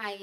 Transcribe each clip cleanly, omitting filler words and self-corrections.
Hi,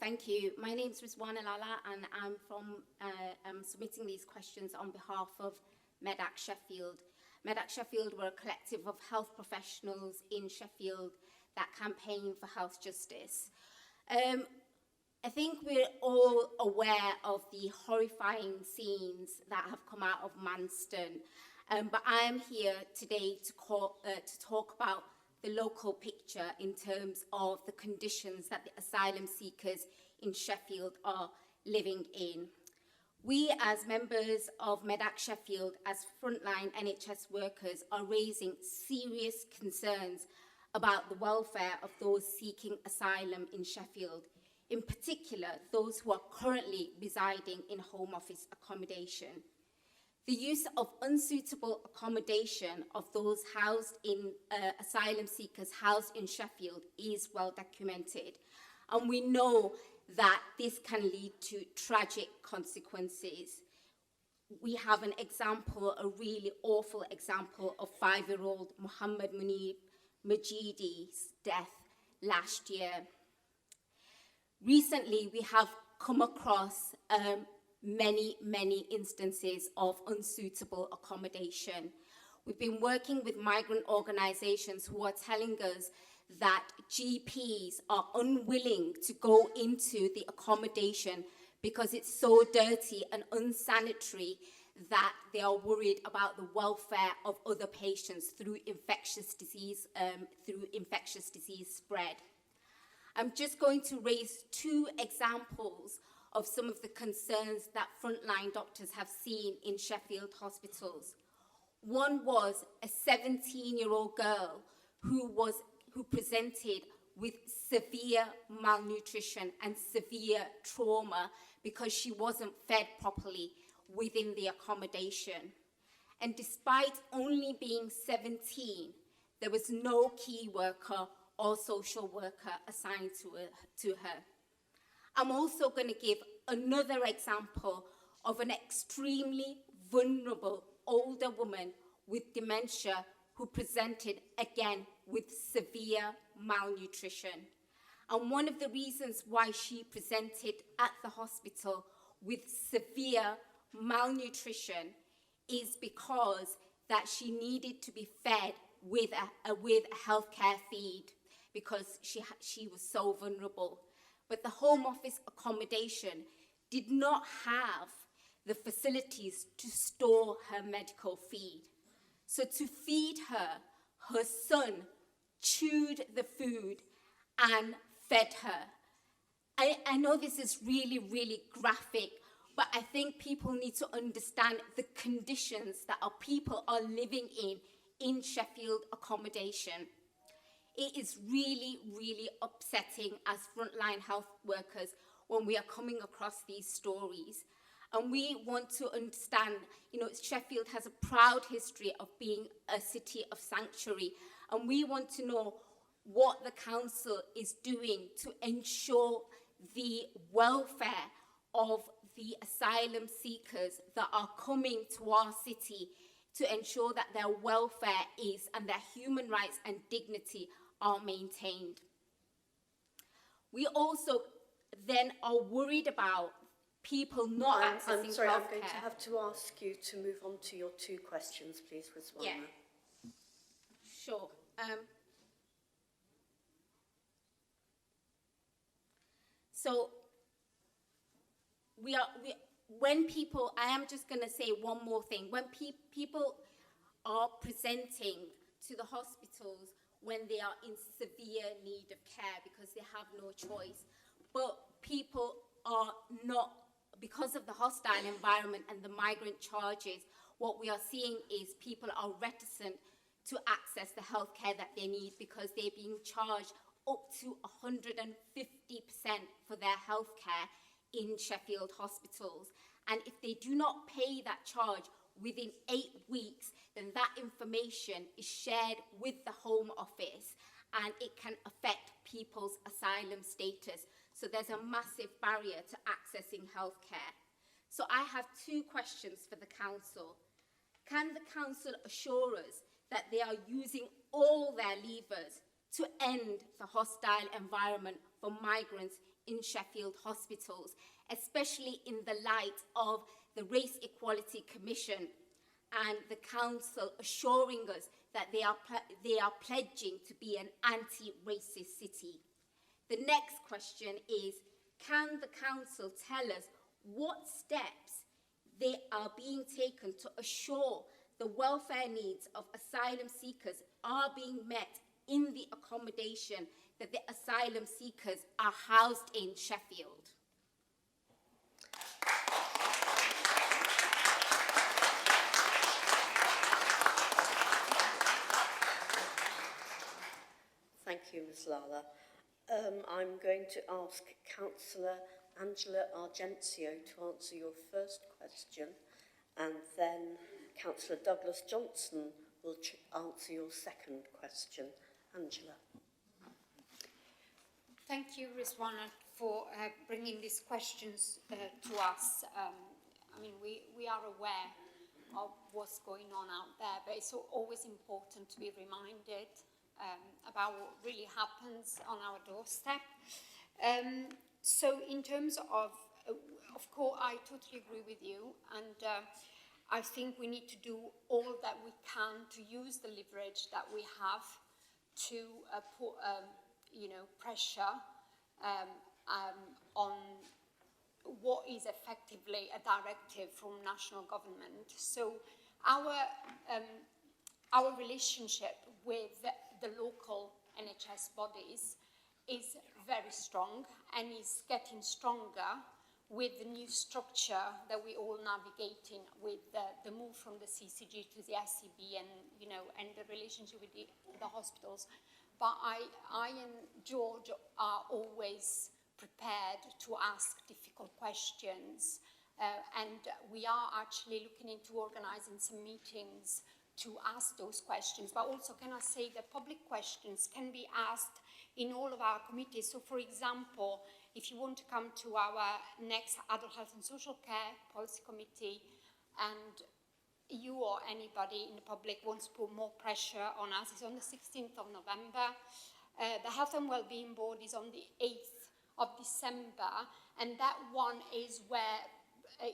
thank you. My name is Rizwana Lala, and I'm submitting these questions on behalf of MEDACT Sheffield. MEDACT Sheffield were a collective of health professionals in Sheffield that campaign for health justice. I think we're all aware of the horrifying scenes that have come out of Manston, but I am here today to talk about the local picture in terms of the conditions that the asylum seekers in Sheffield are living in. We, as members of MEDACT Sheffield, as frontline NHS workers, are raising serious concerns about the welfare of those seeking asylum in Sheffield, in particular those who are currently residing in Home Office accommodation. The use of unsuitable accommodation of those housed in asylum seekers housed in Sheffield is well documented, and we know that this can lead to tragic consequences. We have an example, a really awful example of 5-year-old Muhammad Munir Majidi's death last year. Recently, we have come across many instances of unsuitable accommodation. We've been working with migrant organisations who are telling us that GPs are unwilling to go into the accommodation because it's so dirty and unsanitary that they are worried about the welfare of other patients through infectious disease spread. I'm just going to raise 2 examples of some of the concerns that frontline doctors have seen in Sheffield hospitals. One was a 17-year-old girl who presented with severe malnutrition and severe trauma because she wasn't fed properly within the accommodation. And despite only being 17, there was no key worker or social worker assigned to her. I'm also going to give another example of an extremely vulnerable older woman with dementia who presented again with severe malnutrition. And one of the reasons why she presented at the hospital with severe malnutrition is because that she needed to be fed with a healthcare feed because she was so vulnerable. But the Home Office accommodation did not have the facilities to store her medical feed. So to feed her, her son chewed the food and fed her. I know this is really graphic, but I think people need to understand the conditions that our people are living in Sheffield accommodation. It is really upsetting as frontline health workers when we are coming across these stories. And we want to understand, Sheffield has a proud history of being a city of sanctuary. And we want to know what the council is doing to ensure the welfare of the asylum seekers that are coming to our city, to ensure that their welfare is and their human rights and dignity are maintained. We also then are worried about people not accessing I'm sorry, healthcare. I'm going to have to ask you to move on to your 2 questions, please, Rizwana. Yeah, sure. So I am just going to say one more thing. When people are presenting to the hospitals when they are in severe need of care because they have no choice, but people are not, because of the hostile environment and the migrant charges, what we are seeing is people are reticent to access the healthcare that they need because they're being charged up to 150% for their healthcare in Sheffield hospitals. And if they do not pay that charge within 8 weeks, then that information is shared with the Home Office and it can affect people's asylum status. So there's a massive barrier to accessing healthcare. So I have 2 questions for the council. Can the council assure us that they are using all their levers to end the hostile environment for migrants in Sheffield hospitals, especially in the light of the Race Equality Commission and the council assuring us that they are pledging to be an anti-racist city. The next question is, can the council tell us what steps they are being taken to assure the welfare needs of asylum seekers are being met in the accommodation that the asylum seekers are housed in Sheffield? Thank you, Ms Lala. I'm going to ask Councillor Angela Argencio to answer your first question, and then Councillor Douglas Johnson will answer your second question. Angela. Thank you, Rizwana, for bringing these questions to us. I mean, we are aware of what's going on out there, but it's always important to be reminded about what really happens on our doorstep. So in terms of course, I totally agree with you, and I think we need to do all that we can to use the leverage that we have to put, pressure on what is effectively a directive from national government. So our relationship with the local NHS bodies is very strong and is getting stronger with the new structure that we're all navigating with the move from the CCG to the SCB and the relationship with the hospitals. But I and George are always prepared to ask difficult questions, and we are actually looking into organising some meetings to ask those questions. But also, can I say that public questions can be asked in all of our committees. So, for example, if you want to come to our next Adult Health and Social Care Policy Committee and you or anybody in the public wants to put more pressure on us, it's on the 16th of November. The Health and Wellbeing Board is on the 8th of December, and that one is where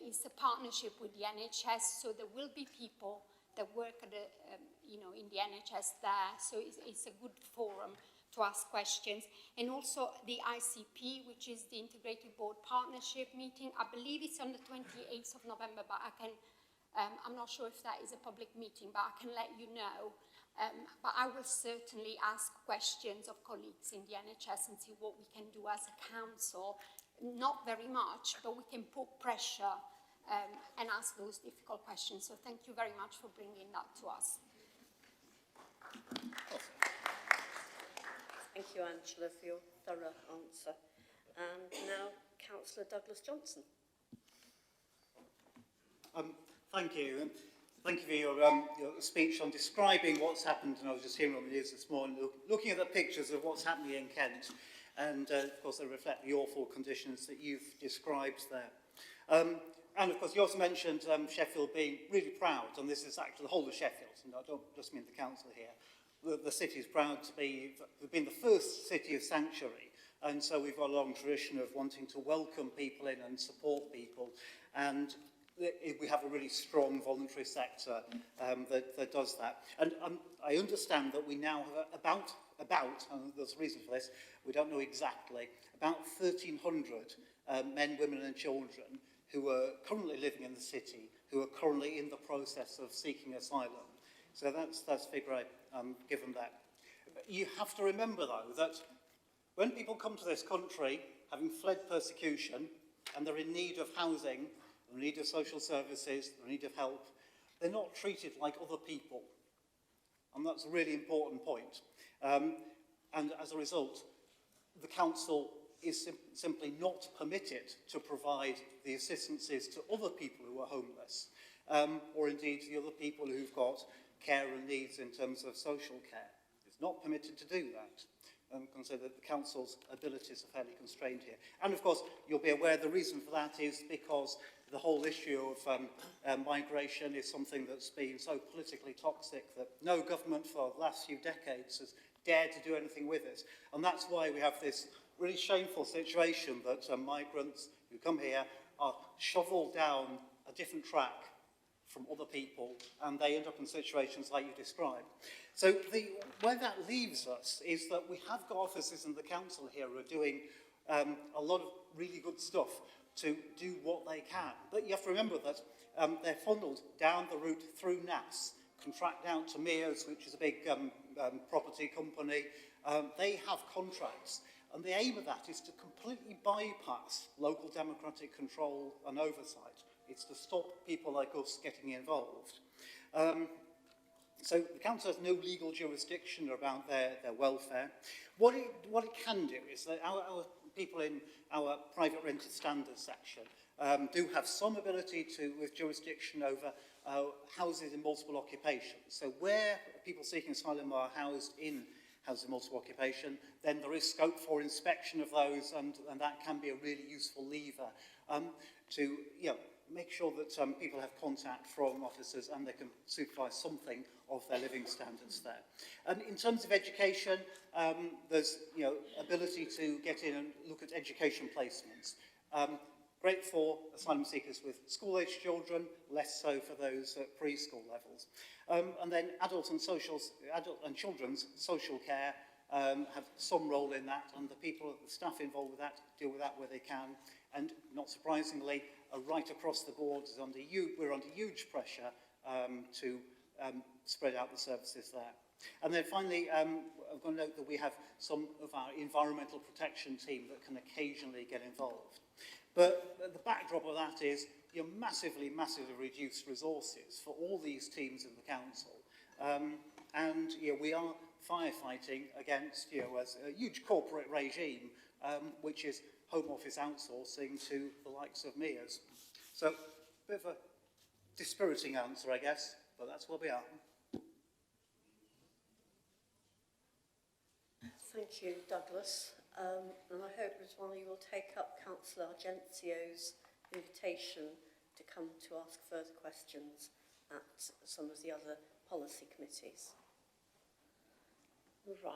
it's a partnership with the NHS, so there will be people that work at in the NHS there, so it's a good forum to ask questions. And also the ICP, which is the Integrated Board Partnership meeting, I believe it's on the 28th of November, but I'm not sure if that is a public meeting, but I can let you know. But I will certainly ask questions of colleagues in the NHS and see what we can do as a council. Not very much, but we can put pressure and ask those difficult questions. So thank you very much for bringing that to us. Thank you, Angela, for your thorough answer. And now, Councillor Douglas Johnson. Thank you. And thank you for your speech on describing what's happened. And I was just hearing on the news this morning, looking at the pictures of what's happening in Kent. And, of course, they reflect the awful conditions that you've described there. And, of course, you also mentioned Sheffield being really proud, and this is actually the whole of Sheffield, and I don't just mean the council here. The city is proud to be, we've been the first city of sanctuary, and so we've got a long tradition of wanting to welcome people in and support people, and we have a really strong voluntary sector that does that. And I understand that we now have about, and there's a reason for this, we don't know exactly, about 1,300 men, women and children who are currently living in the city, who are currently in the process of seeking asylum. So that's the figure I'm given that. You have to remember, though, that when people come to this country, having fled persecution, and they're in need of housing, they're in need of social services, they're in need of help, they're not treated like other people. And that's a really important point. And as a result, the council is simply not permitted to provide the assistances to other people who are homeless, or indeed to the other people who've got care and needs in terms of social care. It's not permitted to do that. And consider that the council's abilities are fairly constrained here. And of course, you'll be aware the reason for that is because the whole issue of migration is something that's been so politically toxic that no government for the last few decades has dared to do anything with it. And that's why we have this really shameful situation that migrants who come here are shoveled down a different track from other people, and they end up in situations like you described. So where that leaves us is that we have got officers in the council here who are doing a lot of really good stuff to do what they can. But you have to remember that they're funneled down the route through NAS, contract down to Mears, which is a big property company. They have contracts, and the aim of that is to completely bypass local democratic control and oversight. It's to stop people like us getting involved. So the council has no legal jurisdiction about their welfare. What it can do is that our people in our private rented standards section do have some ability with jurisdiction over houses in multiple occupations. So where people seeking asylum are housed in houses in multiple occupation, then there is scope for inspection of those, and that can be a really useful lever to make sure that people have contact from officers and they can supervise something of their living standards there. In terms of education, there's ability to get in and look at education placements. Great for asylum seekers with school-aged children, less so for those at preschool levels. And then adult and children's social care have some role in that, and the staff involved with that deal with that where they can. And not surprisingly, right across the board we're under huge pressure to spread out the services there. And then finally, I'm going to note that we have some of our environmental protection team that can occasionally get involved. But the backdrop of that is massively reduced resources for all these teams in the council. And we are firefighting against a huge corporate regime, which is Home Office outsourcing to the likes of Mears. So, a bit of a dispiriting answer, I guess, but that's where we are. Thank you, Douglas. And I hope, Rizwana, you will take up Councillor Argentio's invitation to come to ask further questions at some of the other policy committees. Right.